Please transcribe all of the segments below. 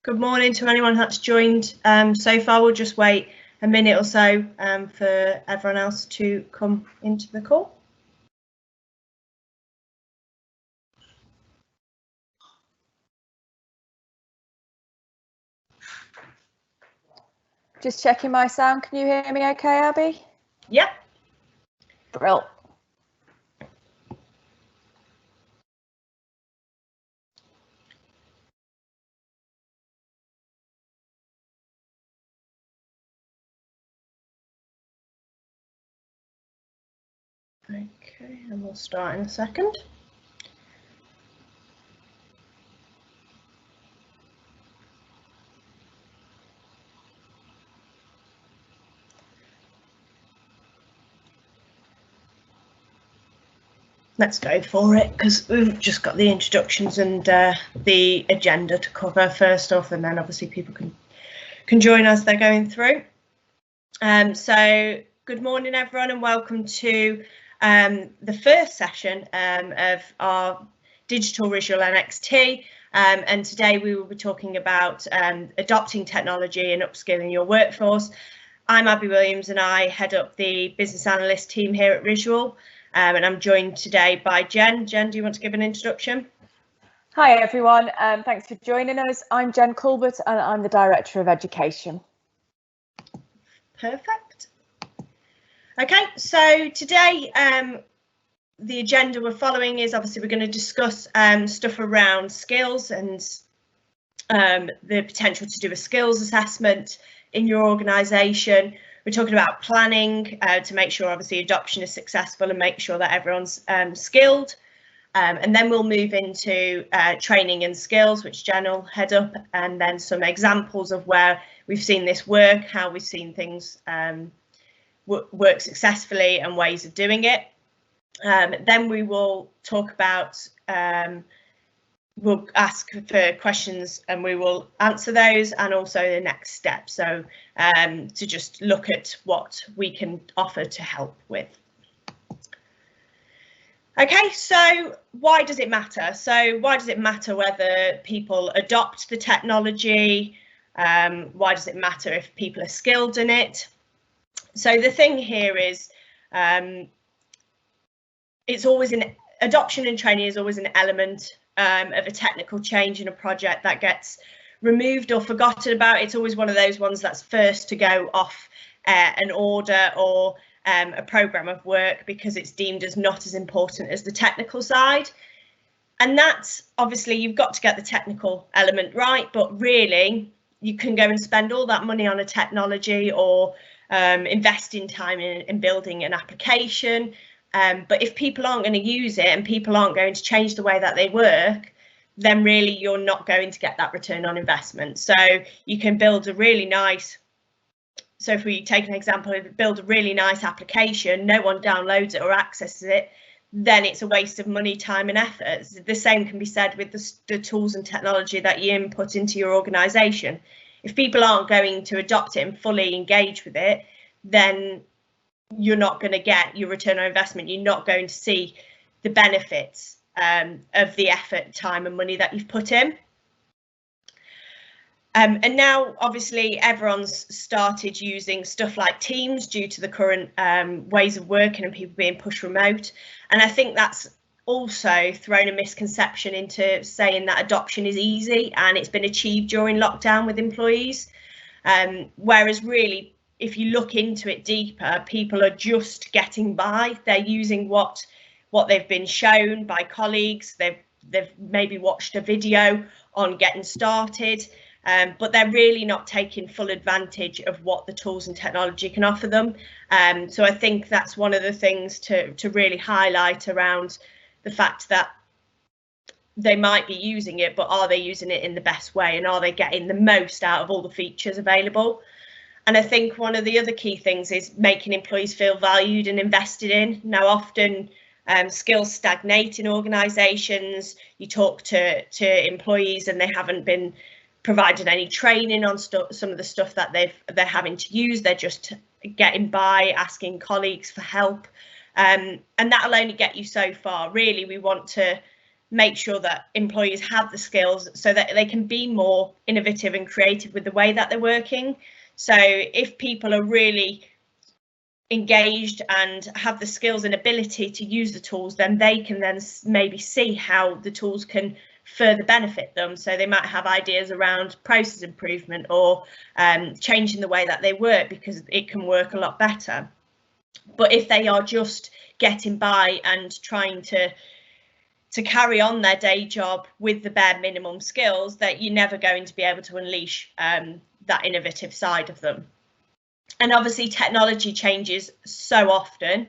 Good morning to anyone that's joined so far. We'll just wait a minute or so for everyone else to come into the call. Just checking my sound. Can you hear me okay, Abby? Yep. Brill. Okay, and we'll start in a second. Let's go for it because we've just got the introductions and the agenda to cover first off, and then obviously people can join as they're going through. So good morning everyone and welcome to the first session of our Digital Visual NXT, and today we will be talking about adopting technology and upskilling your workforce. I'm Abby Williams and I head up the business analyst team here at Visual, and I'm joined today by Jen. Jen, do you want to give an introduction? Hi everyone, thanks for joining us. I'm Jenn Culbert and I'm the Director of Education. Perfect. Okay, so today the agenda we're following is obviously we're going to discuss stuff around skills and the potential to do a skills assessment in your organisation. We're talking about planning to make sure obviously adoption is successful and make sure that everyone's skilled. And then we'll move into training and skills, which Jen will head up, and then some examples of where we've seen this work, how we've seen things work successfully and ways of doing it. Then we will talk about, we'll ask for questions and we will answer those, and also the next step. So to just look at what we can offer to help with. Okay, so why does it matter? So why does it matter whether people adopt the technology? Why does it matter if people are skilled in it? So the thing here is it's always adoption and training is always an element of a technical change in a project that gets removed or forgotten about. It's always one of those ones that's first to go off an order or a programme of work because it's deemed as not as important as the technical side. And that's obviously you've got to get the technical element right, but really you can go and spend all that money on a technology or invest in time in building an application. But if people aren't going to use it and people aren't going to change the way that they work, then really you're not going to get that return on investment. So you can build a really nice, so if we take an example, build a really nice application, no one downloads it or accesses it, then it's a waste of money, time and effort. The same can be said with the tools and technology that you input into your organisation. If people aren't going to adopt it and fully engage with it, then you're not going to get your return on investment. You're not going to see the benefits of the effort, time and money that you've put in. And now, obviously, everyone's started using stuff like Teams due to the current ways of working and people being pushed remote. And I think that's also thrown a misconception into saying that adoption is easy and it's been achieved during lockdown with employees. Whereas really, if you look into it deeper, people are just getting by. They're using what they've been shown by colleagues. They've maybe watched a video on getting started. But they're really not taking full advantage of what the tools and technology can offer them. So I think that's one of the things to really highlight around the fact that they might be using it, but are they using it in the best way and are they getting the most out of all the features available? And I think one of the other key things is making employees feel valued and invested in. Now, often skills stagnate in organisations. You talk to employees and they haven't been provided any training on some of the stuff that they're having to use. They're just getting by, asking colleagues for help, and that'll only get you so far. Really, we want to make sure that employees have the skills so that they can be more innovative and creative with the way that they're working. So if people are really engaged and have the skills and ability to use the tools, then they can then maybe see how the tools can further benefit them. So they might have ideas around process improvement or changing the way that they work because it can work a lot better. But if they are just getting by and trying to carry on their day job with the bare minimum skills, that you're never going to be able to unleash that innovative side of them. And obviously technology changes so often.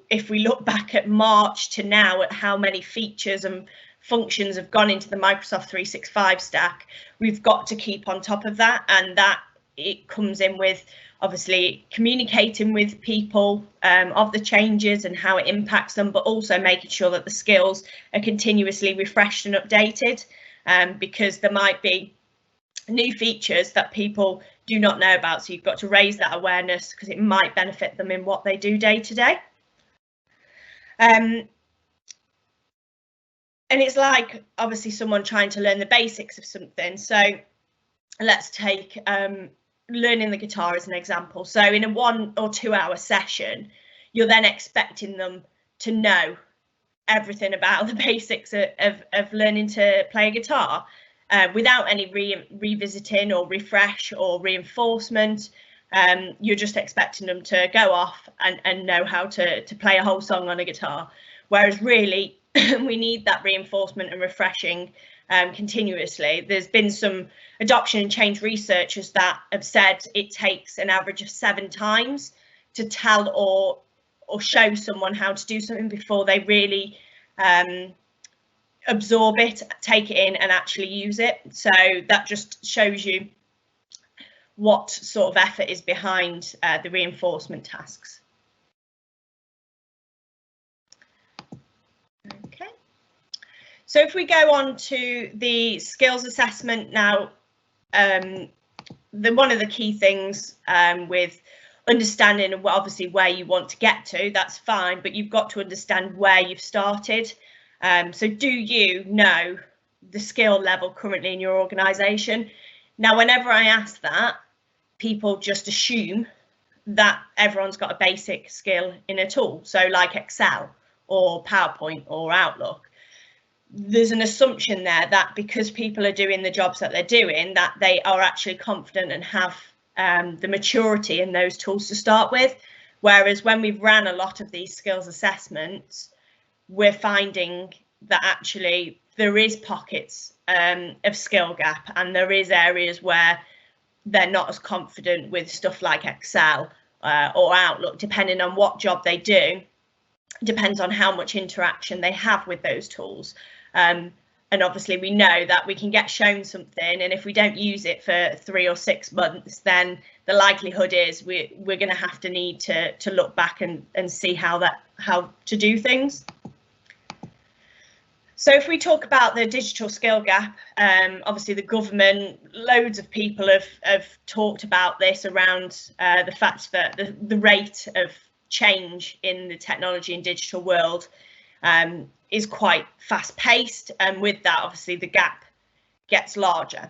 If we look back at March to now at how many features and functions have gone into the Microsoft 365 stack, we've got to keep on top of that, and that it comes in with obviously communicating with people of the changes and how it impacts them, but also making sure that the skills are continuously refreshed and updated, because there might be new features that people do not know about. So you've got to raise that awareness because it might benefit them in what they do day to day. And it's like obviously someone trying to learn the basics of something. So let's take learning the guitar as an example. So in a 1 or 2 hour session, you're then expecting them to know everything about the basics of learning to play a guitar without any revisiting or refresh or reinforcement. You're just expecting them to go off and know how to play a whole song on a guitar, whereas really we need that reinforcement and refreshing continuously. There's been some adoption and change researchers that have said it takes an average of 7 times to tell or show someone how to do something before they really absorb it, take it in and actually use it. So that just shows you what sort of effort is behind the reinforcement tasks. Okay. So if we go on to the skills assessment now, one of the key things with understanding obviously where you want to get to, that's fine, but you've got to understand where you've started. So do you know the skill level currently in your organisation? Now, whenever I ask that, people just assume that everyone's got a basic skill in a tool, so like Excel or PowerPoint or Outlook. There's an assumption there that because people are doing the jobs that they're doing, that they are actually confident and have the maturity in those tools to start with. Whereas when we've ran a lot of these skills assessments, we're finding that actually there is pockets of skill gap, and there is areas where they're not as confident with stuff like Excel or Outlook, depending on what job they do. Depends on how much interaction they have with those tools. And obviously we know that we can get shown something, and if we don't use it for 3 or 6 months, then the likelihood is we're going to have to need to look back and see how to do things. So if we talk about the digital skill gap, obviously the government, loads of people have talked about this around the fact that the rate of change in the technology and digital world is quite fast paced, and with that obviously the gap gets larger.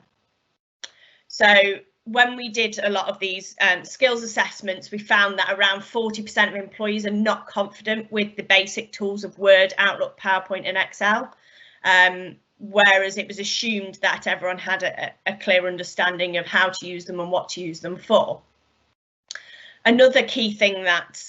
So when we did a lot of these skills assessments, we found that around 40% of employees are not confident with the basic tools of Word, Outlook, PowerPoint and Excel, whereas it was assumed that everyone had a clear understanding of how to use them and what to use them for. Another key thing that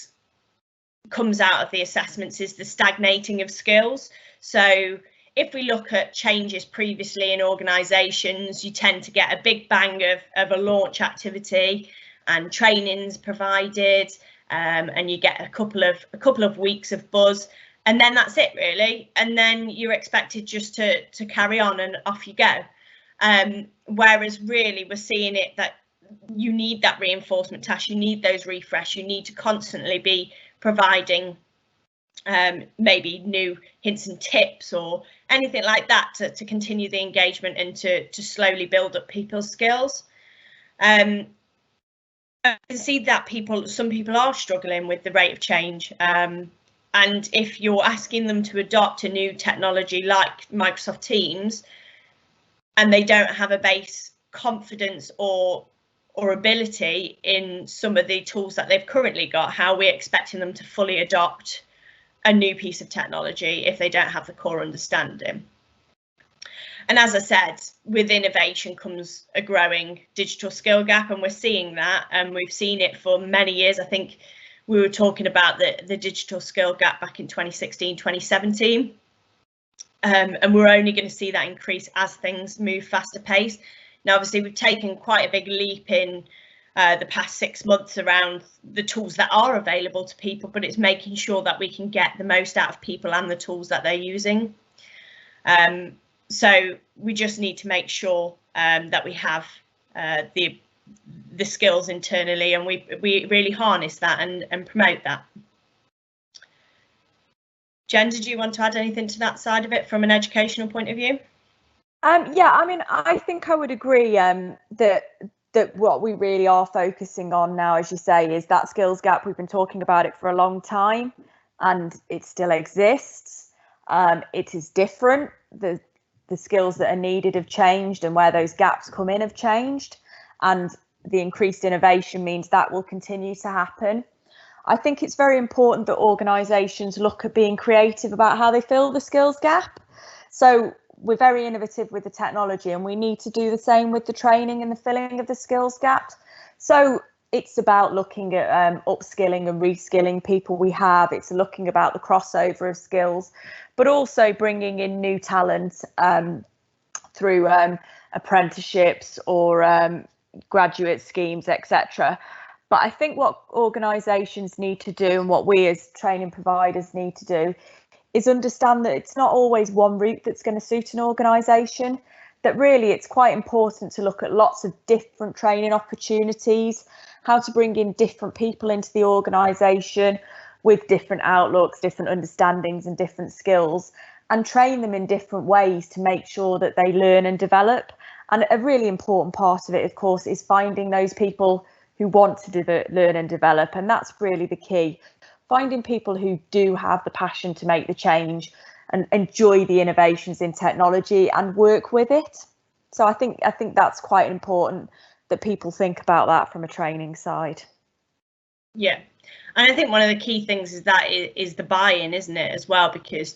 comes out of the assessments is the stagnating of skills. So if we look at changes previously in organisations, you tend to get a big bang of a launch activity and trainings provided, and you get a couple of weeks of buzz, and then that's it really, and then you're expected just to carry on and off you go. Whereas really we're seeing it that you need that reinforcement task, you need those refresh, you need to constantly be providing maybe new hints and tips or anything like that to continue the engagement and to slowly build up people's skills. I can see that some people are struggling with the rate of change. And if you're asking them to adopt a new technology like Microsoft Teams, and they don't have a base confidence or ability in some of the tools that they've currently got, how are we expecting them to fully adopt a new piece of technology if they don't have the core understanding? And as I said, with innovation comes a growing digital skill gap, and we're seeing that, and we've seen it for many years. I think we were talking about the digital skill gap back in 2016, 2017. And we're only going to see that increase as things move faster pace. Now, obviously, we've taken quite a big leap in the past 6 months around the tools that are available to people, but it's making sure that we can get the most out of people and the tools that they're using. So we just need to make sure that we have the skills internally, and we really harness that and promote that. Jen, did you want to add anything to that side of it from an educational point of view? Yeah, I mean, I think I would agree that what we really are focusing on now, as you say, is that skills gap. We've been talking about it for a long time, and it still exists. It is different. The skills that are needed have changed, and where those gaps come in have changed, and the increased innovation means that will continue to happen. I think it's very important that organisations look at being creative about how they fill the skills gap. So we're very innovative with the technology, and we need to do the same with the training and the filling of the skills gap. So it's about looking at upskilling and reskilling people we have. It's looking about the crossover of skills, but also bringing in new talent through apprenticeships or graduate schemes, etc. But I think what organisations need to do, and what we as training providers need to do, is understand that it's not always one route that's going to suit an organisation, that really it's quite important to look at lots of different training opportunities, how to bring in different people into the organisation with different outlooks, different understandings and different skills, and train them in different ways to make sure that they learn and develop. And a really important part of it, of course, is finding those people who want to learn and develop, and that's really the key. Finding people who do have the passion to make the change and enjoy the innovations in technology and work with it. So I think that's quite important that people think about that from a training side. Yeah, and I think one of the key things is that is the buy-in, isn't it, as well, because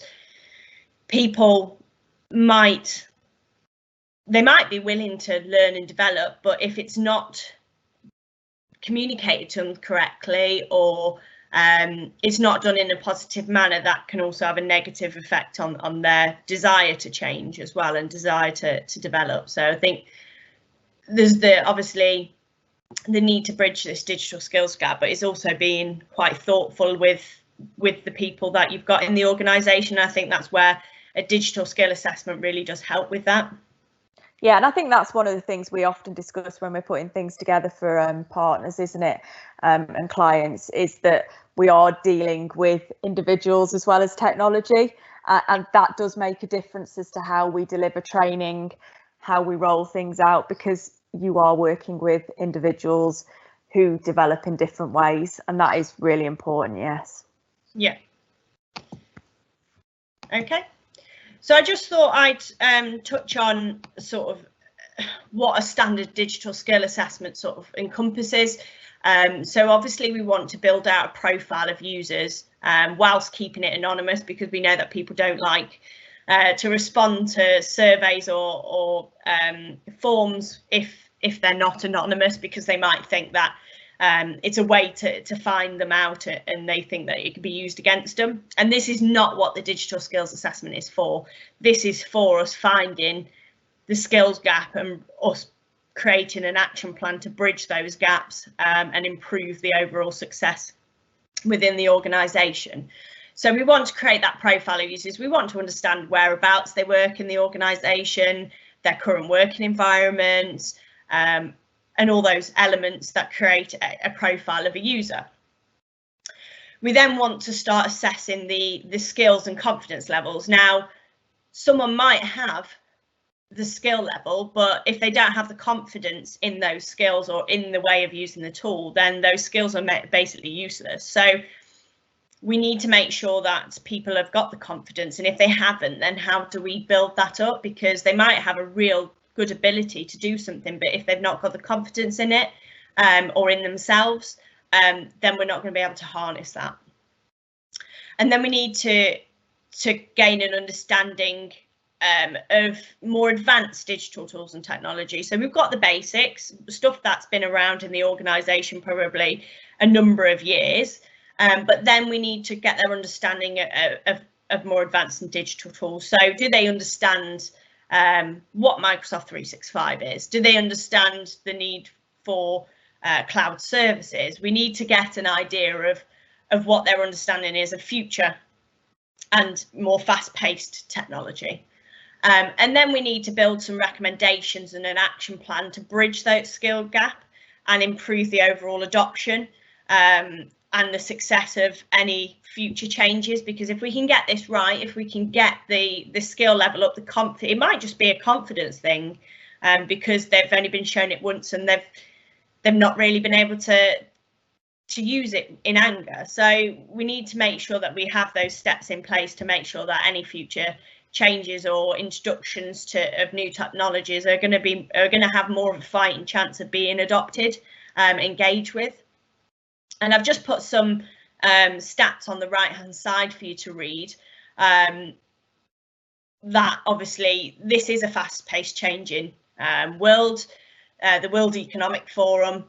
people might be willing to learn and develop, but if it's not communicated to them correctly, or it's not done in a positive manner, that can also have a negative effect on their desire to change as well, and desire to develop. So I think there's obviously the need to bridge this digital skills gap, but it's also being quite thoughtful with the people that you've got in the organisation. I think that's where a digital skill assessment really does help with that. Yeah, and I think that's one of the things we often discuss when we're putting things together for partners, isn't it, and clients, is that we are dealing with individuals as well as technology, and that does make a difference as to how we deliver training, how we roll things out, because you are working with individuals who develop in different ways, and that is really important. Yes. Yeah. Okay. So I just thought I'd touch on sort of what a standard digital skill assessment sort of encompasses. So obviously we want to build out a profile of users whilst keeping it anonymous, because we know that people don't like to respond to surveys or forms if they're not anonymous, because they might think that it's a way to find them out, and they think that it could be used against them. And this is not what the digital skills assessment is for. This is for us finding the skills gap and us creating an action plan to bridge those gaps and improve the overall success within the organisation. So we want to create that profile of users. We want to understand whereabouts they work in the organisation, their current working environments, and all those elements that create a profile of a user. We then want to start assessing the skills and confidence levels. Now, someone might have the skill level, but if they don't have the confidence in those skills or in the way of using the tool, then those skills are basically useless. So we need to make sure that people have got the confidence, and if they haven't, then how do we build that up? Because they might have a real good ability to do something, but if they've not got the confidence in it or in themselves, then we're not going to be able to harness that. And then we need to gain an understanding of more advanced digital tools and technology. So we've got the basics, stuff that's been around in the organisation probably a number of years, but then we need to get their understanding of more advanced and digital tools. So do they understand what Microsoft 365 is? Do they understand the need for cloud services? We need to get an idea of what their understanding is of future and more fast-paced technology. And then we need to build some recommendations and an action plan to bridge that skill gap and improve the overall adoption and the success of any future changes. Because if we can get this right, if we can get the skill level up, it might just be a confidence thing, because they've only been shown it once and they've not really been able to use it in anger. So we need to make sure that we have those steps in place to make sure that any future changes or introductions of new technologies are going to have more of a fighting chance of being adopted, engaged with. And I've just put some stats on the right hand side for you to read. That obviously this is a fast-paced changing world. The World Economic Forum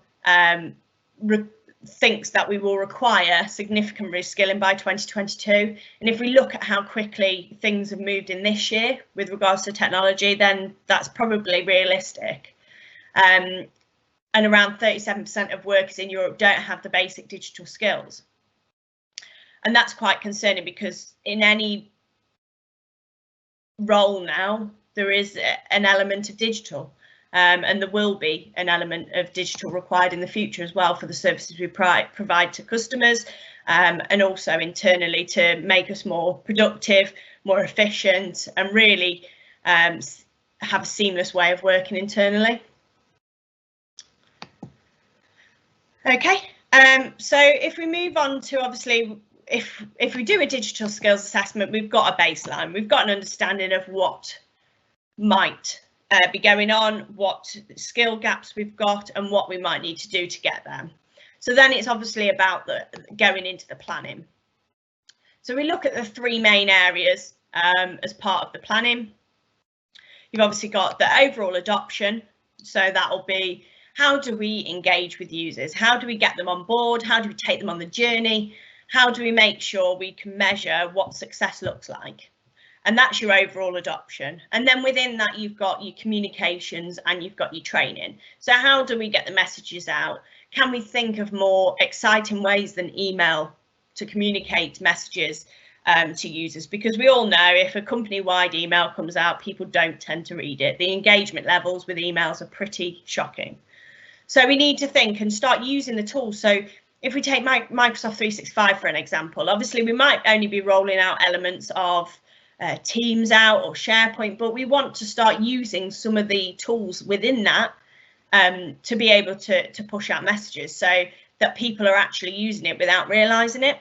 thinks that we will require significant reskilling by 2022. And if we look at how quickly things have moved in this year with regards to technology, then that's probably realistic. And around 37% of workers in Europe don't have the basic digital skills. And that's quite concerning, because in any role now, there is an element of digital. And there will be an element of digital required in the future as well for the services we provide to customers, and also internally to make us more productive, more efficient, and really have a seamless way of working internally. Okay, so if we move on to, obviously, if we do a digital skills assessment, we've got a baseline, we've got an understanding of what might be going on, what skill gaps we've got, and what we might need to do to get them. So then it's obviously about going into the planning. So we look at the three main areas as part of the planning. You've obviously got the overall adoption. So that'll be, how do we engage with users? How do we get them on board? How do we take them on the journey? How do we make sure we can measure what success looks like? And that's your overall adoption. And then within that, you've got your communications and you've got your training. So how do we get the messages out? Can we think of more exciting ways than email to communicate messages to users? Because we all know if a company-wide email comes out, people don't tend to read it. The engagement levels with emails are pretty shocking. So we need to think and start using the tools. So if we take Microsoft 365 for an example, obviously we might only be rolling out elements of Teams out or SharePoint, but we want to start using some of the tools within that to be able to push out messages so that people are actually using it without realizing it.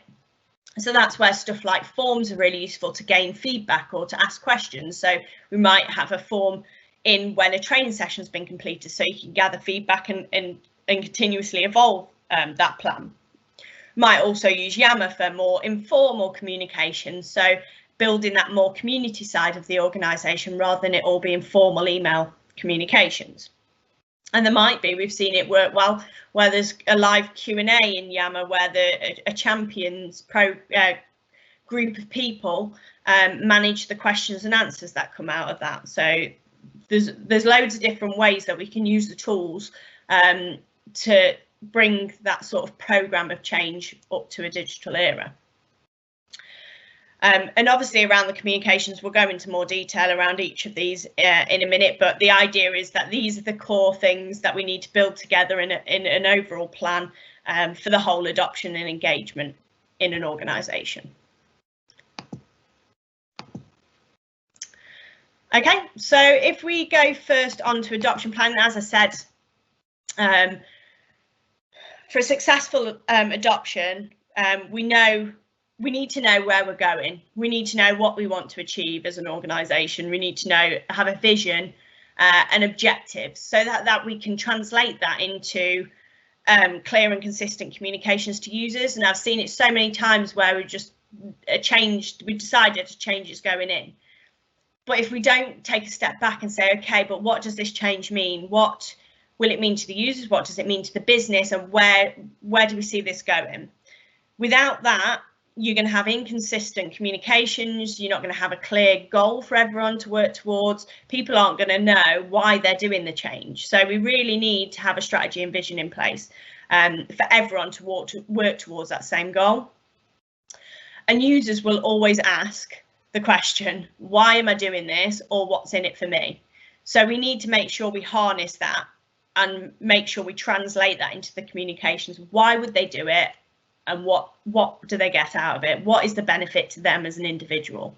So that's where stuff like forms are really useful to gain feedback or to ask questions. So we might have a form in when a training session has been completed, so you can gather feedback and continuously evolve that plan. Might also use Yammer for more informal communication, so building that more community side of the organisation rather than it all being formal email communications. And there might be, we've seen it work well, where there's a live Q&A in Yammer where a champions group of people manage the questions and answers that come out of that. So there's loads of different ways that we can use the tools to bring that sort of programme of change up to a digital era. And obviously around the communications, we'll go into more detail around each of these in a minute, but the idea is that these are the core things that we need to build together in an overall plan for the whole adoption and engagement in an organisation. Okay, so if we go first on to adoption plan, as I said, for a successful adoption, we know we need to know where we're going. We need to know what we want to achieve as an organisation. We need to have a vision and objectives so that we can translate that into clear and consistent communications to users. And I've seen it so many times where we just we decided to change is going in. But if we don't take a step back and say, okay, but what does this change mean? What will it mean to the users? What does it mean to the business? And where do we see this going? Without that, you're going to have inconsistent communications. You're not going to have a clear goal for everyone to work towards. People aren't going to know why they're doing the change. So we really need to have a strategy and vision in place for everyone to work towards that same goal. And users will always ask the question, why am I doing this, or what's in it for me? So we need to make sure we harness that and make sure we translate that into the communications. Why would they do it? And what do they get out of it? What is the benefit to them as an individual?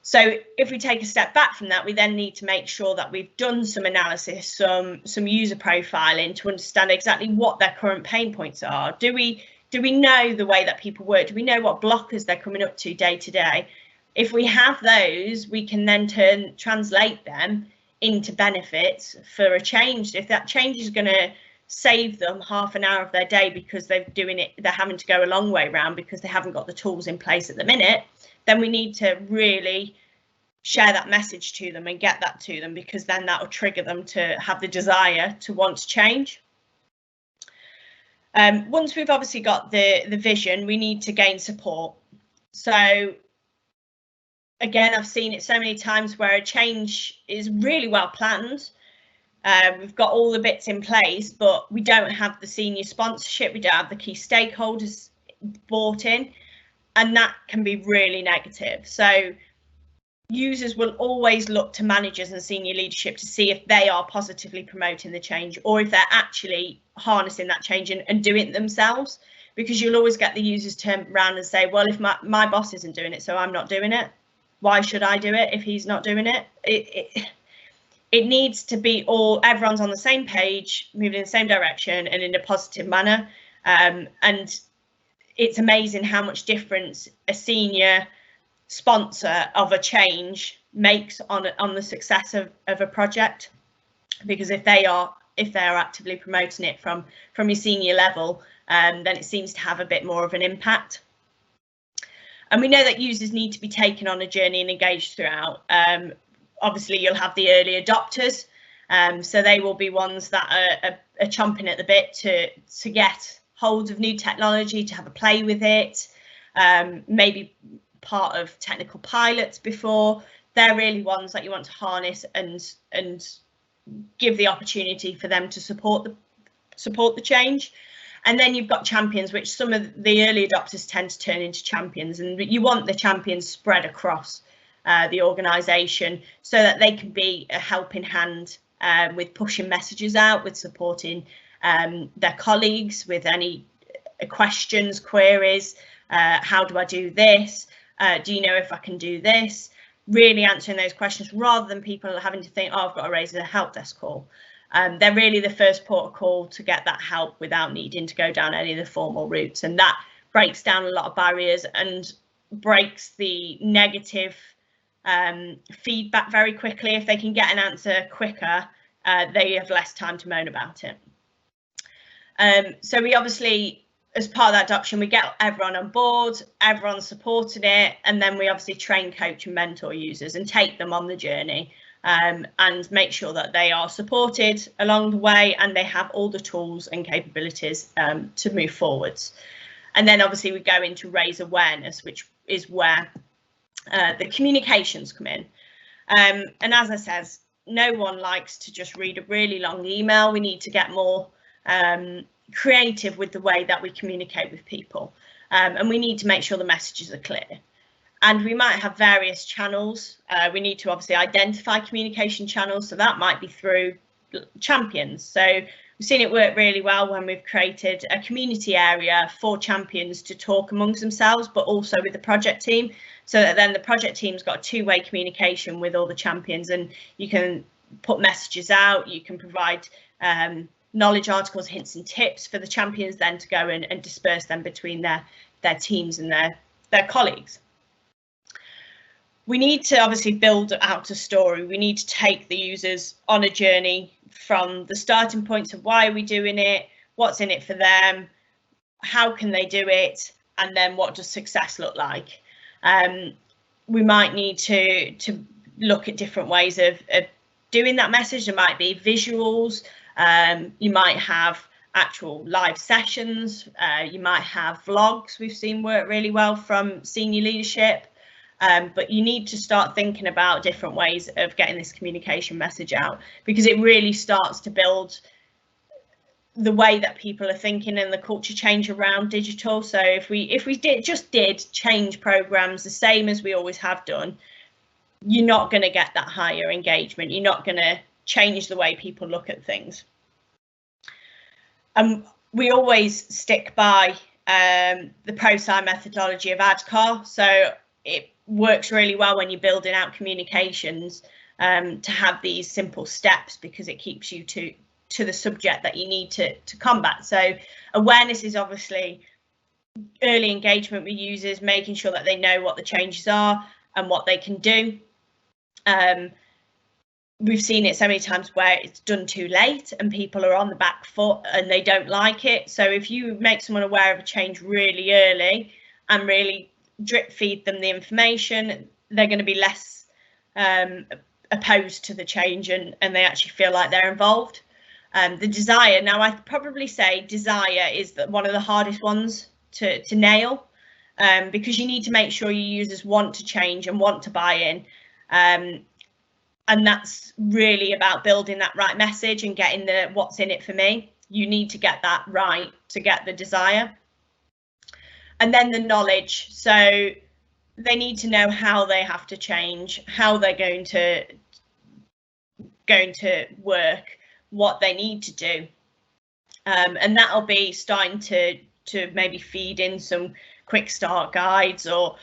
So if we take a step back from that, we then need to make sure that we've done some analysis, some user profiling to understand exactly what their current pain points are. Do we know the way that people work? Do we know what blockers they're coming up to day to day? If we have those, we can then translate them into benefits for a change. If that change is going to save them half an hour of their day because they're having to go a long way round because they haven't got the tools in place at the minute, then we need to really share that message to them and get that to them, because then that will trigger them to have the desire to want to change. Once we've obviously got the vision, we need to gain support. So again, I've seen it so many times where a change is really well planned. We've got all the bits in place, but we don't have the senior sponsorship. We don't have the key stakeholders bought in, and that can be really negative. So users will always look to managers and senior leadership to see if they are positively promoting the change, or if they're actually harnessing that change and doing it themselves, because you'll always get the users turn around and say, well, if my boss isn't doing it, so I'm not doing it. Why should I do it if he's not doing it? It needs to be everyone's on the same page, moving in the same direction and in a positive manner. And it's amazing how much difference a senior sponsor of a change makes on the success of a project. Because if they are actively promoting it from your senior level, then it seems to have a bit more of an impact. And we know that users need to be taken on a journey and engaged throughout. Obviously, you'll have the early adopters, so they will be ones that are chomping at the bit to get hold of new technology, to have a play with it, maybe part of technical pilots before. They're really ones that you want to harness and give the opportunity for them to support the change. And then you've got champions, which some of the early adopters tend to turn into champions, and you want the champions spread across the organisation so that they can be a helping hand with pushing messages out, with supporting their colleagues with any questions, queries. How do I do this? Do you know if I can do this? Really answering those questions rather than people having to think, oh, I've got to raise a help desk call. They're really the first port of call to get that help without needing to go down any of the formal routes, and that breaks down a lot of barriers and breaks the negative feedback very quickly. If they can get an answer quicker, they have less time to moan about it. So we obviously, as part of that adoption, we get everyone on board, everyone's supporting it, and then we obviously train, coach and mentor users and take them on the journey. And make sure that they are supported along the way and they have all the tools and capabilities to move forwards. And then obviously we go into raise awareness, which is where the communications come in. And as I said, no one likes to just read a really long email. We need to get more creative with the way that we communicate with people. And we need to make sure the messages are clear. And we might have various channels. We need to obviously identify communication channels. So that might be through champions. So we've seen it work really well when we've created a community area for champions to talk amongst themselves, but also with the project team. So that then the project team's got a two-way communication with all the champions, and you can put messages out. You can provide knowledge articles, hints and tips for the champions then to go in and disperse them between their teams and their colleagues. We need to obviously build out a story. We need to take the users on a journey from the starting points of why are we doing it, what's in it for them, how can they do it, and then what does success look like. We might need to look at different ways of doing that message. There might be visuals, you might have actual live sessions, you might have vlogs we've seen work really well from senior leadership. But you need to start thinking about different ways of getting this communication message out, because it really starts to build the way that people are thinking and the culture change around digital. So if we did change programs the same as we always have done, you're not going to get that higher engagement. You're not going to change the way people look at things. We always stick by the ProSci methodology of ADKAR. So it works really well when you're building out communications to have these simple steps, because it keeps you to the subject that you need to combat. So awareness is obviously early engagement with users, making sure that they know what the changes are and what they can do. We've seen it so many times where it's done too late and people are on the back foot and they don't like it. So if you make someone aware of a change really early and really drip feed them the information, they're going to be less opposed to the change and they actually feel like they're involved. The desire, now I'd probably say desire is one of the hardest ones to nail, because you need to make sure your users want to change and want to buy in. And that's really about building that right message and getting the what's in it for me. You need to get that right to get the desire. And then the knowledge. So they need to know how they have to change, how they're going to work, what they need to do. And that'll be starting to maybe feed in some quick start guides or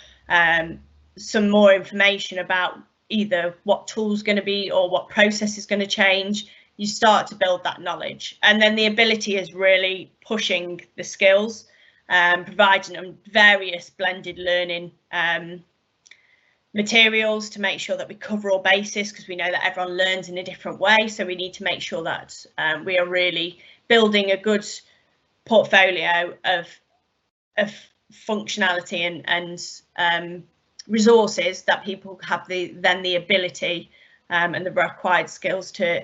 some more information about either what tool's going to be or what process is going to change. You start to build that knowledge, and then the ability is really pushing the skills, providing them various blended learning materials to make sure that we cover all bases, because we know that everyone learns in a different way. So we need to make sure that we are really building a good portfolio of functionality and resources that people have then the ability and the required skills to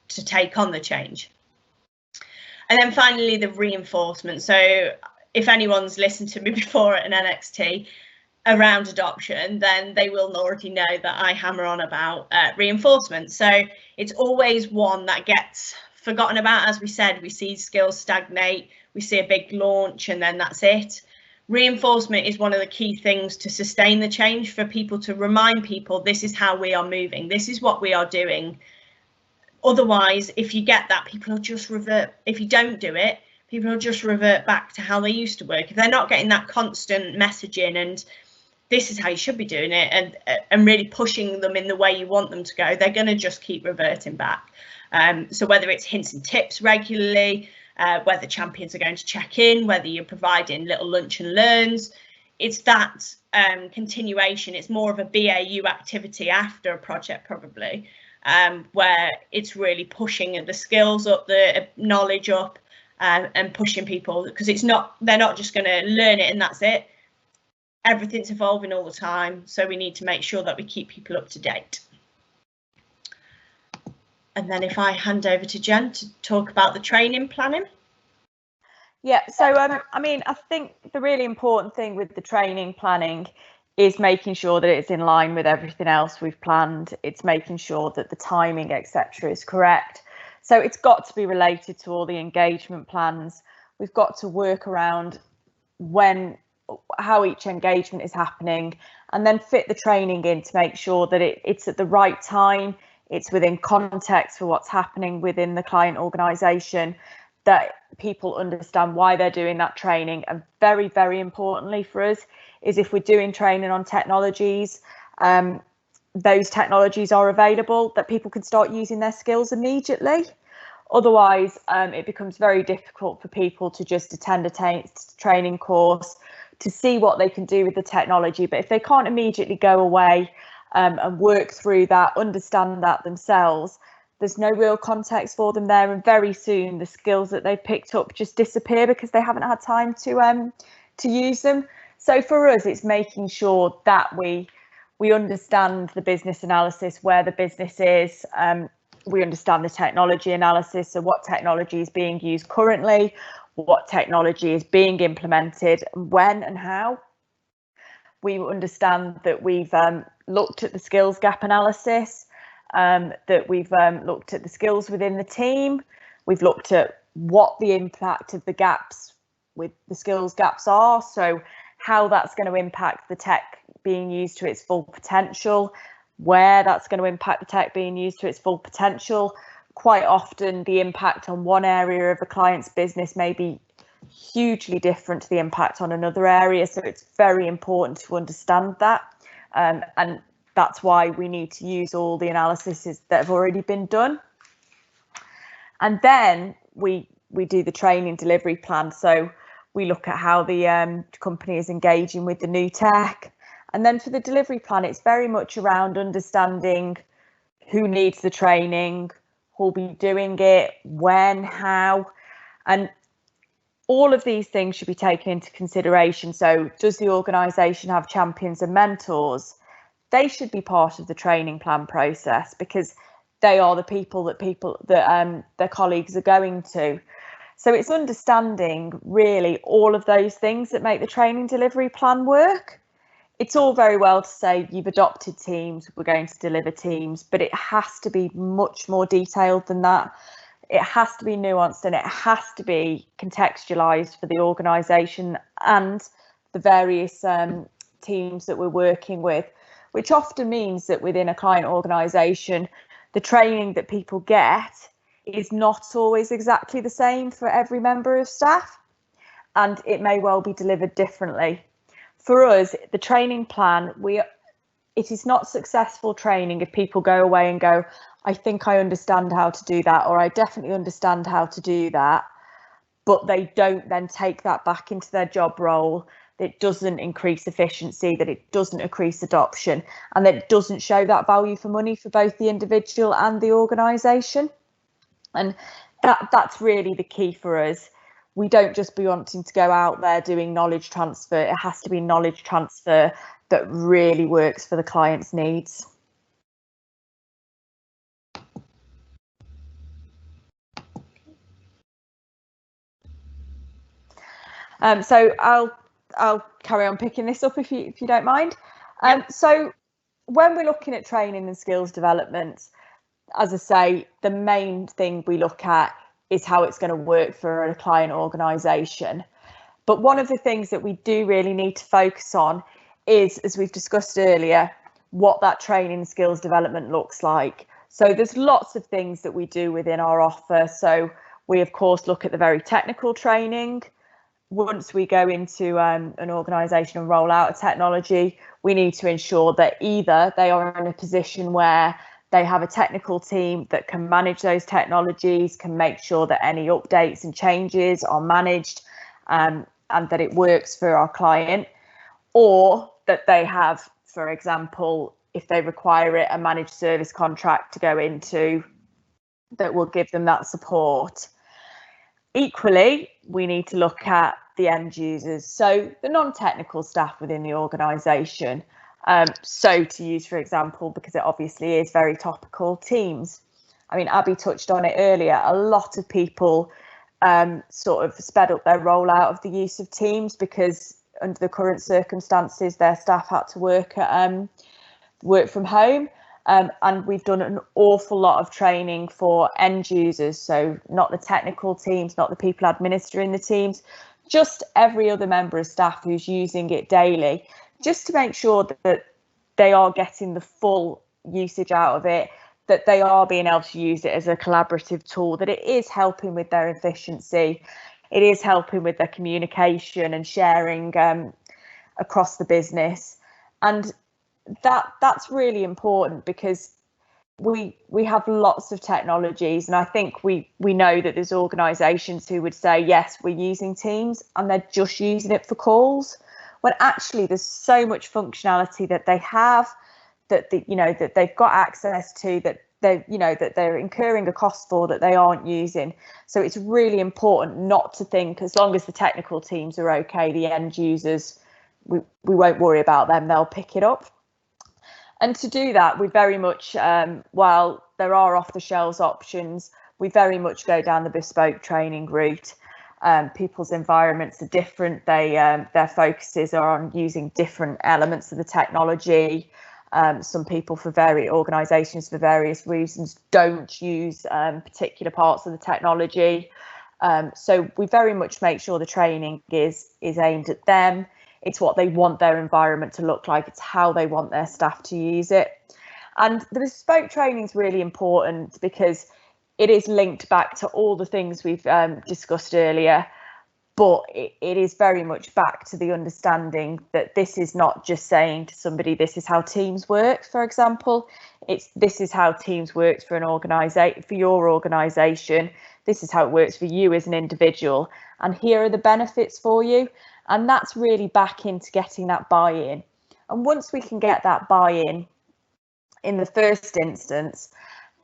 take on the change. And then finally, the reinforcement. So if anyone's listened to me before at an NXT around adoption, then they will already know that I hammer on about reinforcement. So it's always one that gets forgotten about. As we said, we see skills stagnate, we see a big launch and then that's it. Reinforcement is one of the key things to sustain the change, for people to remind people this is how we are moving, this is what we are doing. Otherwise, if you get that, people will just revert. If you don't do it, people will just revert back to how they used to work. If they're not getting that constant messaging and this is how you should be doing it, and really pushing them in the way you want them to go, they're going to just keep reverting back. So whether it's hints and tips regularly, whether champions are going to check in, whether you're providing little lunch and learns, it's that continuation. It's more of a BAU activity after a project probably, where it's really pushing the skills up, the knowledge up, and pushing people, because they're not just going to learn it and that's it. Everything's evolving all the time, so we need to make sure that we keep people up to date. And then if I hand over to Jen to talk about the training planning. Yeah, so I mean, I think the really important thing with the training planning is making sure that it's in line with everything else we've planned. It's making sure that the timing, etc., is correct. So it's got to be related to all the engagement plans. We've got to work around how each engagement is happening, and then fit the training in to make sure that it's at the right time, it's within context for what's happening within the client organisation, that people understand why they're doing that training. And very, very importantly for us is if we're doing training on technologies, those technologies are available, that people can start using their skills immediately. Otherwise, it becomes very difficult for people to just attend a training course, to see what they can do with the technology. But if they can't immediately go away and work through that, understand that themselves, there's no real context for them there, and very soon the skills that they've picked up just disappear because they haven't had time to use them. So for us, it's making sure that we understand the business analysis, where the business is. We understand the technology analysis, so what technology is being used currently, what technology is being implemented, when and how. We understand that we've looked at the skills gap analysis, that we've looked at the skills within the team. We've looked at what the impact of the gaps with the skills gaps are, so how that's going to impact the tech being used to its full potential, where that's going to impact the tech being used to its full potential. Quite often the impact on one area of a client's business may be hugely different to the impact on another area, so it's very important to understand that, and that's why we need to use all the analyses that have already been done. And then we do the training delivery plan, so we look at how the company is engaging with the new tech. And then for the delivery plan, it's very much around understanding who needs the training, who'll be doing it, when, how, and all of these things should be taken into consideration. So does the organisation have champions and mentors? They should be part of the training plan process because they are the people that their colleagues are going to. So it's understanding really all of those things that make the training delivery plan work. It's all very well to say you've adopted teams, we're going to deliver teams, but it has to be much more detailed than that. It has to be nuanced and it has to be contextualised for the organisation and the various teams that we're working with, which often means that within a client organisation, the training that people get is not always exactly the same for every member of staff, and it may well be delivered differently. For us, the training plan, it is not successful training if people go away and go, I think I understand how to do that, or I definitely understand how to do that, but they don't then take that back into their job role. It doesn't increase efficiency, that it doesn't increase adoption, and that it doesn't show that value for money for both the individual and the organisation. And that's really the key for us. We don't just be wanting to go out there doing knowledge transfer. It has to be knowledge transfer that really works for the client's needs. So I'll carry on picking this up if you don't mind. So when we're looking at training and skills development, as I say, the main thing we look at is how it's going to work for a client organisation. But one of the things that we do really need to focus on is, as we've discussed earlier, what that training and skills development looks like. So there's lots of things that we do within our offer. So we, of course, look at the very technical training. Once we go into an organisation and roll out a technology, we need to ensure that either they are in a position where they have a technical team that can manage those technologies, can make sure that any updates and changes are managed and that it works for our client, or that they have, for example, if they require it, a managed service contract to go into that will give them that support. Equally, we need to look at the end users, so the non-technical staff within the organisation. So to use, for example, because it obviously is very topical, Teams. I mean, Abby touched on it earlier. A lot of people sort of sped up their rollout of the use of Teams because under the current circumstances, their staff had to work from home. And we've done an awful lot of training for end users, so not the technical teams, not the people administering the teams, just every other member of staff who's using it daily, just to make sure that they are getting the full usage out of it, that they are being able to use it as a collaborative tool, that it is helping with their efficiency, it is helping with their communication and sharing across the business. And that's really important because we have lots of technologies, and I think we know that there's organisations who would say, yes, we're using Teams and they're just using it for calls. when actually there's so much functionality that they have, that that they've got access to, that that they're incurring a cost for, that they aren't using. So it's really important not to think, as long as the technical teams are okay, the end users, we won't worry about them, they'll pick it up. And to do that, we very much, while there are off-the-shelves options, we very much go down the bespoke training route. People's environments are different. Their focuses are on using different elements of the technology. Some people, for various organisations, for various reasons, don't use particular parts of the technology. So we very much make sure the training is aimed at them. It's what they want their environment to look like. It's how they want their staff to use it. And the bespoke training is really important because it is linked back to all the things we've discussed earlier, but it is very much back to the understanding that this is not just saying to somebody, this is how Teams works, for example. This is how Teams works for an organisation, for your organisation. This is how it works for you as an individual. And here are the benefits for you. And that's really back into getting that buy-in. And once we can get that buy-in in the first instance,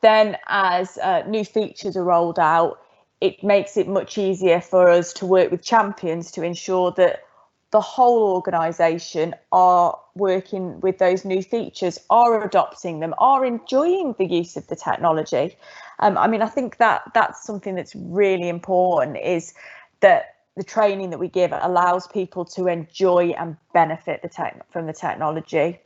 then as new features are rolled out, it makes it much easier for us to work with champions to ensure that the whole organisation are working with those new features, are adopting them, are enjoying the use of the technology. I mean, I think that's something that's really important, is that the training that we give allows people to enjoy and benefit from the technology.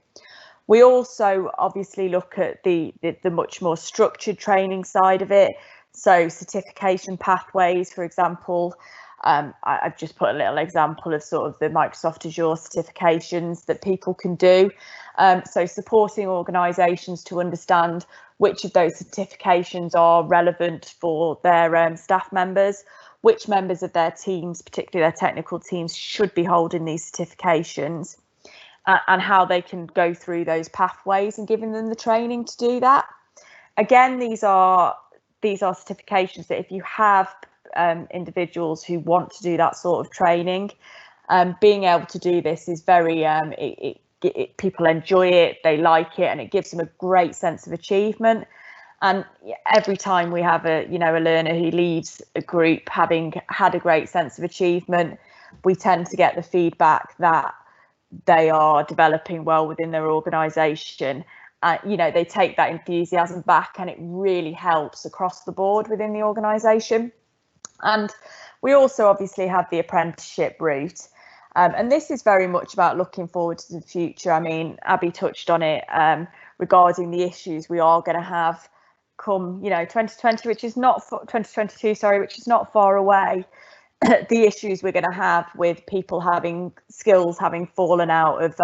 We also obviously look at the much more structured training side of it. So certification pathways, for example. I've just put a little example of sort of the Microsoft Azure certifications that people can do. So supporting organisations to understand which of those certifications are relevant for their staff members, which members of their teams, particularly their technical teams, should be holding these certifications, and how they can go through those pathways, and giving them the training to do that. Again, these are certifications that if you have individuals who want to do that sort of training, being able to do this is very, people enjoy it, they like it, and it gives them a great sense of achievement. And every time we have a learner who leaves a group having had a great sense of achievement, we tend to get the feedback that they are developing well within their organisation. They take that enthusiasm back, and it really helps across the board within the organisation. And we also obviously have the apprenticeship route. And this is very much about looking forward to the future. I mean, Abby touched on it regarding the issues we are going to have come 2020, which is not 2022, sorry, which is not far away. The issues we're going to have with people having skills having fallen out of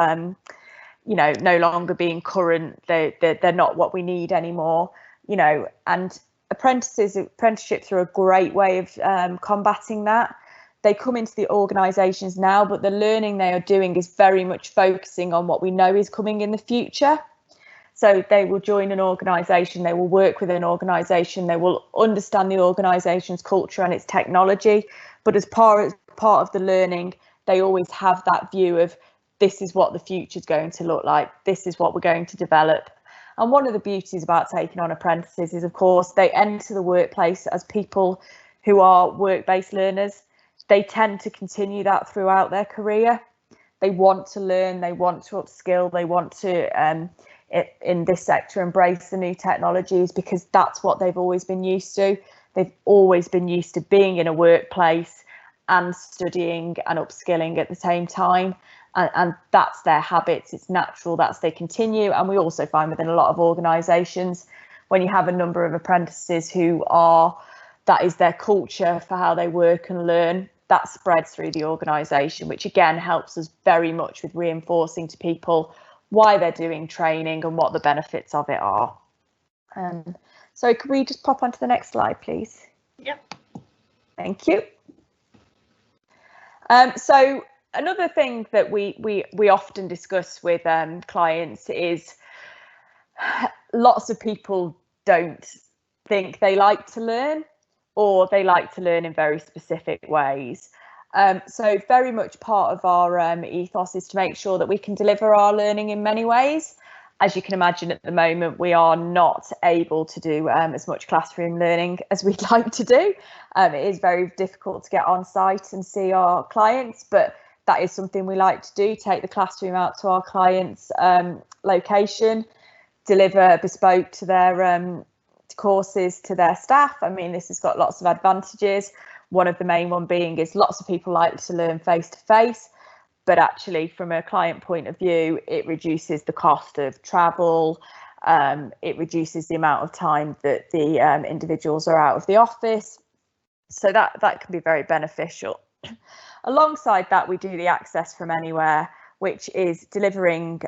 no longer being current, they're not what we need anymore, and apprenticeships are a great way of combating that. They come into the organisations now, but the learning they are doing is very much focusing on what we know is coming in the future. So they will join an organisation, they will work with an organisation, they will understand the organisation's culture and its technology. But as part of the learning, they always have that view of, this is what the future is going to look like, this is what we're going to develop. And one of the beauties about taking on apprentices is, of course, they enter the workplace as people who are work-based learners. They tend to continue that throughout their career. They want to learn, they want to upskill, they want to, in this sector, embrace the new technologies, because that's what they've always been used to. They've always been used to being in a workplace and studying and upskilling at the same time. And that's their habits, it's natural, they continue. And we also find within a lot of organisations, when you have a number of apprentices that is their culture for how they work and learn, that spreads through the organisation, which again helps us very much with reinforcing to people why they're doing training and what the benefits of it are. So could we just pop onto the next slide, please? Yep. Thank you. So another thing that we often discuss with clients is lots of people don't think they like to learn, or they like to learn in very specific ways. So very much part of our ethos is to make sure that we can deliver our learning in many ways. As you can imagine, at the moment, we are not able to do as much classroom learning as we'd like to do. It is very difficult to get on site and see our clients, but that is something we like to do, take the classroom out to our clients' location, deliver bespoke to their courses to their staff. I mean, this has got lots of advantages. One of the main one being is lots of people like to learn face to face, but actually from a client point of view, it reduces the cost of travel. It reduces the amount of time that the individuals are out of the office. So that can be very beneficial. Alongside that, we do the access from anywhere, which is delivering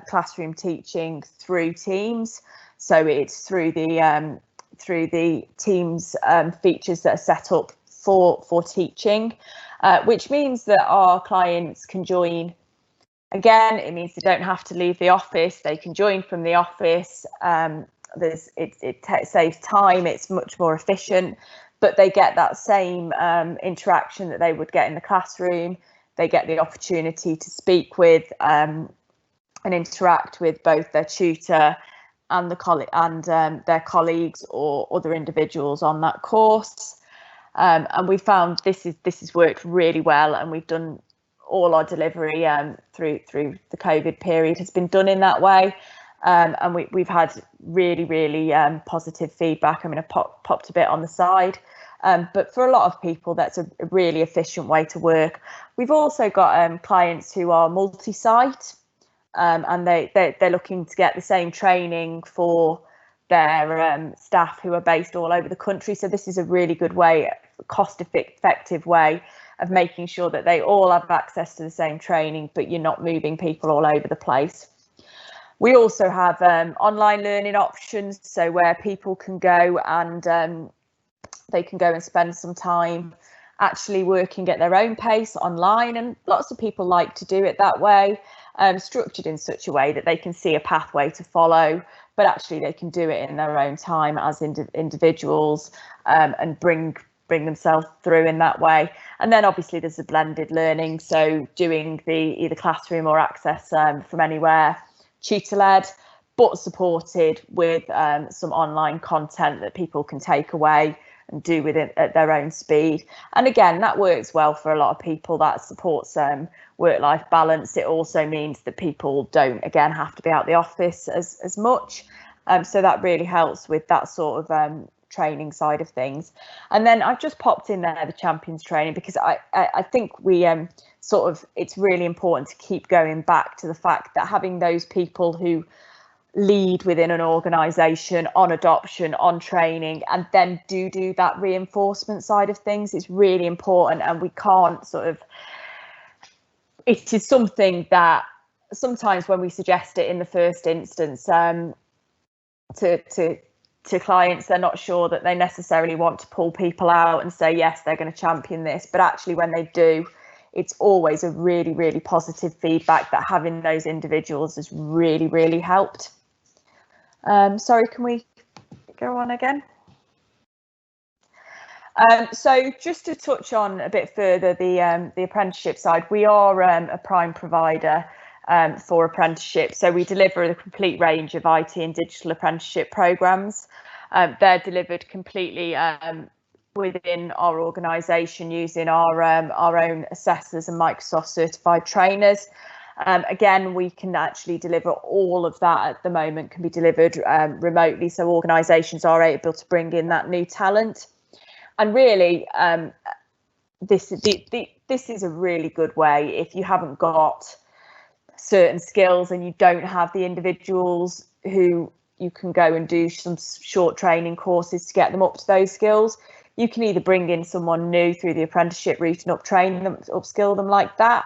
classroom teaching through Teams. So it's through the Teams features that are set up for teaching, which means that our clients can join. Again, it means they don't have to leave the office. They can join from the office. It saves time. It's much more efficient, but they get that same interaction that they would get in the classroom. They get the opportunity to speak with and interact with both their tutor and their colleagues or other individuals on that course. And we found this has worked really well, and we've done all our delivery through the COVID period has been done in that way, and we've had really positive feedback. I mean, I popped a bit on the side, but for a lot of people, that's a really efficient way to work. We've also got clients who are multi-site, and they're looking to get the same training for their staff who are based all over the country. So this is a really good way, cost-effective way of making sure that they all have access to the same training, but you're not moving people all over the place. We also have online learning options, so where people can go and they can go and spend some time actually working at their own pace online, and lots of people like to do it that way, structured in such a way that they can see a pathway to follow, but actually they can do it in their own time as individuals, and bring themselves through in that way. And then obviously there's the blended learning, so doing the either classroom or access from anywhere, tutor-led, but supported with some online content that people can take away and do with it at their own speed. And again, that works well for a lot of people. That supports work-life balance. It also means that people don't, again, have to be out the office as much. So that really helps with that sort of training side of things. And then I've just popped in there the champions training, because I think we it's really important to keep going back to the fact that having those people who lead within an organisation on adoption, on training, and then do that reinforcement side of things is really important. And we can't it is something that sometimes when we suggest it in the first instance to clients, they're not sure that they necessarily want to pull people out and say yes, they're going to champion this, but actually when they do, it's always a really positive feedback that having those individuals has really helped. Sorry, can we go on again? So just to touch on a bit further the apprenticeship side, we are a prime provider for apprenticeship. So we deliver a complete range of IT and digital apprenticeship programs. They're delivered completely within our organisation using our own assessors and Microsoft certified trainers. Again, we can actually deliver all of that at the moment, can be delivered remotely, so organisations are able to bring in that new talent. And really, this is a really good way if you haven't got certain skills and you don't have the individuals who you can go and do some short training courses to get them up to those skills. You can either bring in someone new through the apprenticeship route and train them, upskill them like that,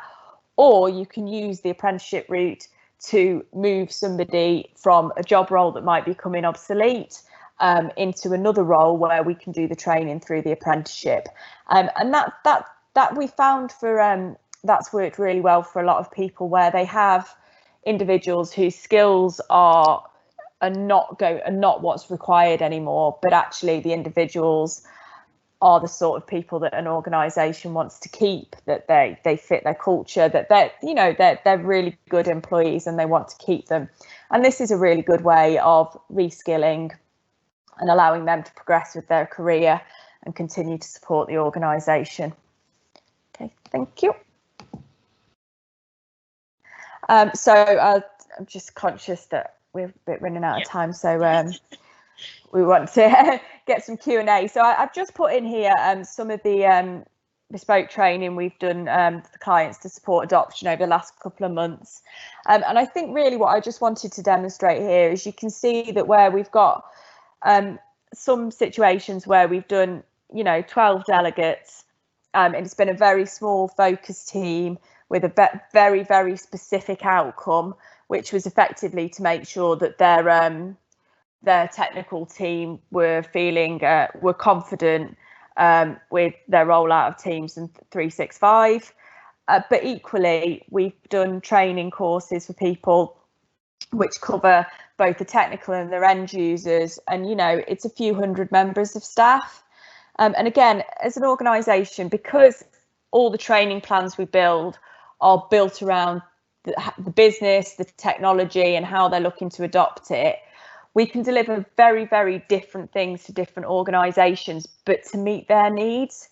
or you can use the apprenticeship route to move somebody from a job role that might be becoming obsolete into another role where we can do the training through the apprenticeship. And that we found that's worked really well for a lot of people, where they have individuals whose skills are not what's required anymore, but actually the individuals are the sort of people that an organisation wants to keep, that they fit their culture, that they're really good employees and they want to keep them. And this is a really good way of reskilling and allowing them to progress with their career and continue to support the organisation. Okay, thank you. So I'm just conscious that we're a bit running out of time, so we want to get some Q&A. So I've just put in here some of the bespoke training we've done for clients to support adoption over the last couple of months. And I think really what I just wanted to demonstrate here is you can see that where we've got some situations where we've done, 12 delegates, and it's been a very small focus team with a very, very specific outcome, which was effectively to make sure that their technical team were confident with their rollout of Teams and 365. But equally, we've done training courses for people which cover both the technical and their end users. And, it's a few hundred members of staff. And again, as an organisation, because all the training plans we build are built around the business, the technology, and how they're looking to adopt it, we can deliver very, very different things to different organisations, but to meet their needs.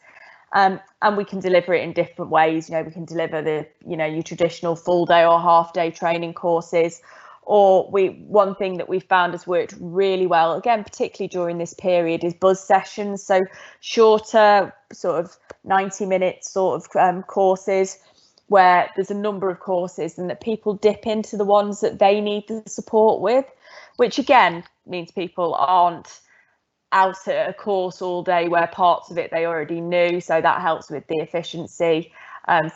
And we can deliver it in different ways. We can deliver the, your traditional full day or half day training courses. Or one thing that we found has worked really well, again, particularly during this period, is buzz sessions. So shorter, sort of 90-minute sort of courses, where there's a number of courses and that people dip into the ones that they need the support with, which again means people aren't out at a course all day where parts of it they already knew. So that helps with the efficiency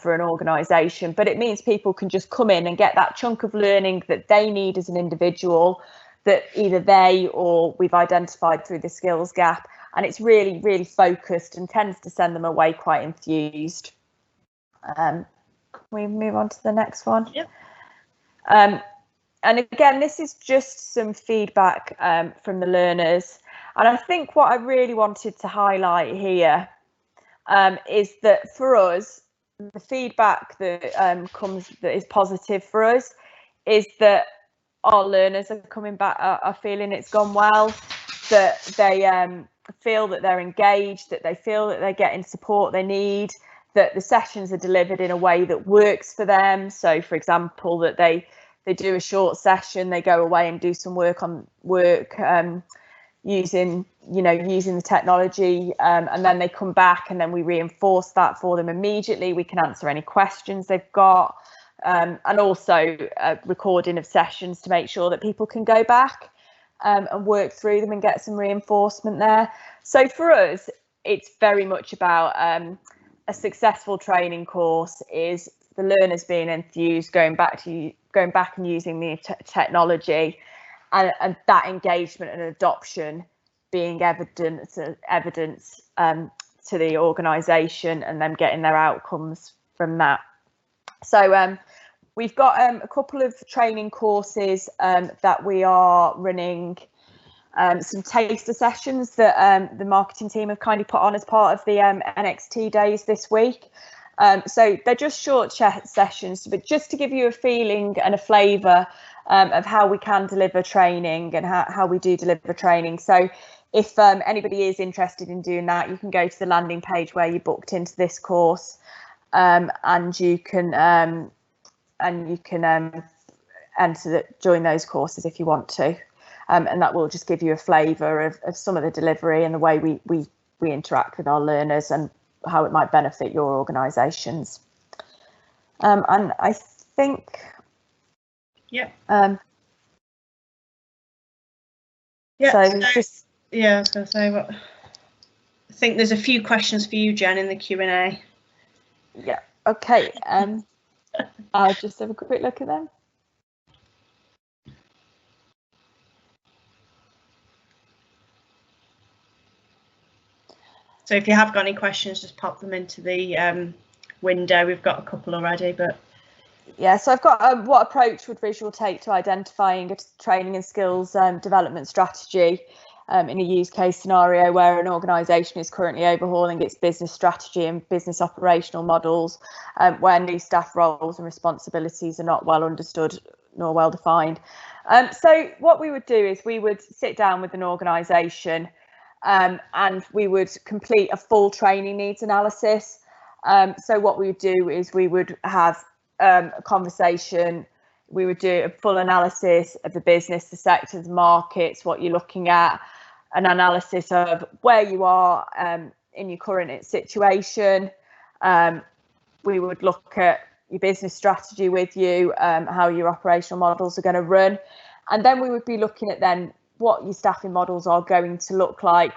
for an organisation. But it means people can just come in and get that chunk of learning that they need as an individual, that either they or we've identified through the skills gap. And it's really, really focused and tends to send them away quite enthused. Can we move on to the next one? Yep. And again, this is just some feedback from the learners. And I think what I really wanted to highlight here is that for us, the feedback that that is positive for us is that our learners are coming back, are feeling it's gone well, that they feel that they're engaged, that they feel that they're getting support they need, that the sessions are delivered in a way that works for them. So, for example, that they do a short session, they go away and do some work using the technology, and then they come back and then we reinforce that for them immediately. We can answer any questions they've got, and also a recording of sessions to make sure that people can go back and work through them and get some reinforcement there. So for us, it's very much about a successful training course is the learners being enthused, going back and using the technology, and that engagement and adoption being evidence to the organisation and them getting their outcomes from that. So we've got a couple of training courses that we are running, some taster sessions that the marketing team have kindly put on as part of the NXT days this week. So they're just short sessions, but just to give you a feeling and a flavour of how we can deliver training and how we do deliver training. So if anybody is interested in doing that, you can go to the landing page where you booked into this course, and you can join those courses if you want to, and that will just give you a flavour of some of the delivery and the way we interact with our learners and how it might benefit your organisations. And I think, yeah. I was going to say, I think there's a few questions for you, Jen, in the Q&A. Yeah. Okay. I'll just have a quick look at them. So if you have got any questions, just pop them into the window. We've got a couple already, but yeah. So I've got what approach would Visual take to identifying a training and skills development strategy? in a use case scenario where an organisation is currently overhauling its business strategy and business operational models, where new staff roles and responsibilities are not well understood nor well defined. So what we would do is we would sit down with an organisation and we would complete a full training needs analysis. So what we would do is we would have a conversation. We would do a full analysis of the business, the sector, the markets, what you're looking at, an analysis of where you are in your current situation. We would look at your business strategy with you, how your operational models are going to run. And then we would be looking at then what your staffing models are going to look like,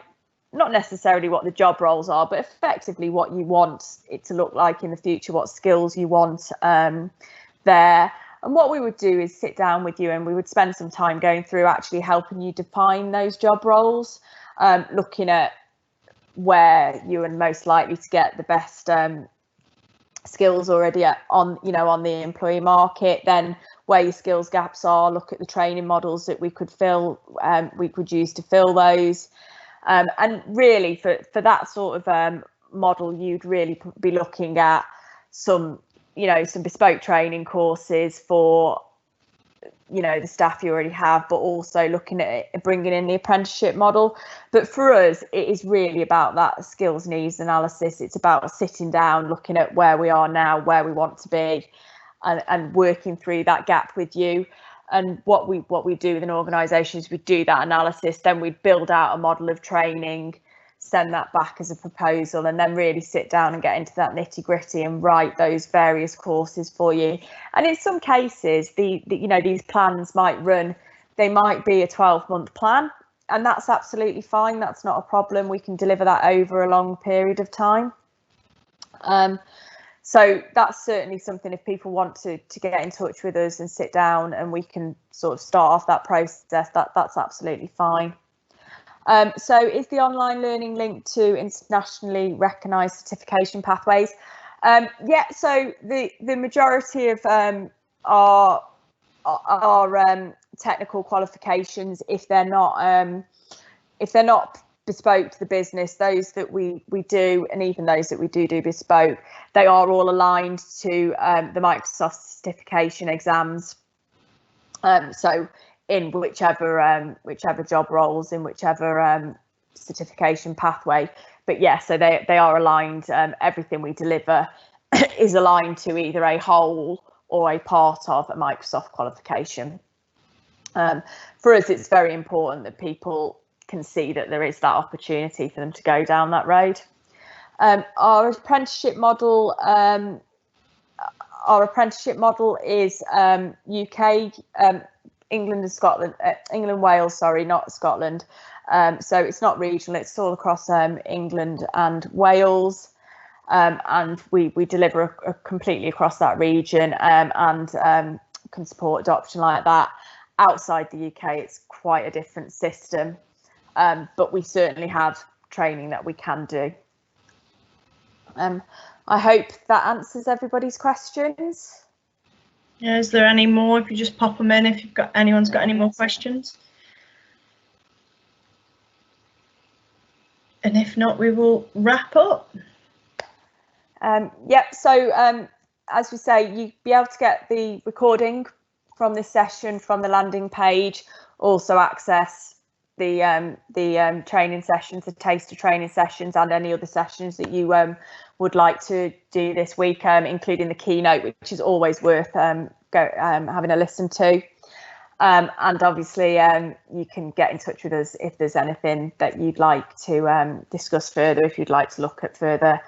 not necessarily what the job roles are, but effectively what you want it to look like in the future, what skills you want there. And what we would do is sit down with you and we would spend some time going through actually helping you define those job roles, looking at where you are most likely to get the best skills already on the employee market, then where your skills gaps are, look at the training models that we could use to fill those. And really for that sort of model, you'd really be looking at some bespoke training courses for the staff you already have, but also looking at bringing in the apprenticeship model. But for us, it is really about that skills needs analysis. It's about sitting down, looking at where we are now, where we want to be, and working through that gap with you. And what we do with an organisation is we do that analysis, then we build out a model of training, send that back as a proposal, and then really sit down and get into that nitty gritty and write those various courses for you. And in some cases, these plans might run, they might be a 12-month plan, and that's absolutely fine. That's not a problem. We can deliver that over a long period of time. So that's certainly something, if people want to get in touch with us and sit down and we can sort of start off that process, that's absolutely fine. So is the online learning linked to internationally recognised certification pathways? Yeah, so the majority of our technical qualifications, if they're not bespoke to the business, those that we do, and even those that we do bespoke, they are all aligned to the Microsoft certification exams. So in whichever job roles, in whichever certification pathway. But yeah, so they are aligned. Everything we deliver is aligned to either a whole or a part of a Microsoft qualification. For us, it's very important that people can see that there is that opportunity for them to go down that road. Our apprenticeship model is UK, England and Scotland, England, Wales, sorry, not Scotland. So it's not regional, it's all across England and Wales. And we deliver completely across that region and can support adoption like that. Outside the UK, it's quite a different system, but we certainly have training that we can do. I hope that answers everybody's questions. Yeah, is there any more? If you just pop them in, if anyone's got any more questions. And if not, we will wrap up. Yep, so as we say, you'll be able to get the recording from this session from the landing page, also access the training sessions, the taster training sessions, and any other sessions that you would like to do this week, including the keynote, which is always worth having a listen to. And obviously you can get in touch with us if there's anything that you'd like to discuss further, if you'd like to look at further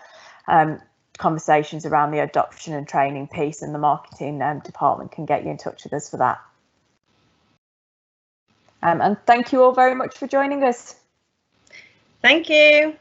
conversations around the adoption and training piece, and the marketing department can get you in touch with us for that. And thank you all very much for joining us. Thank you.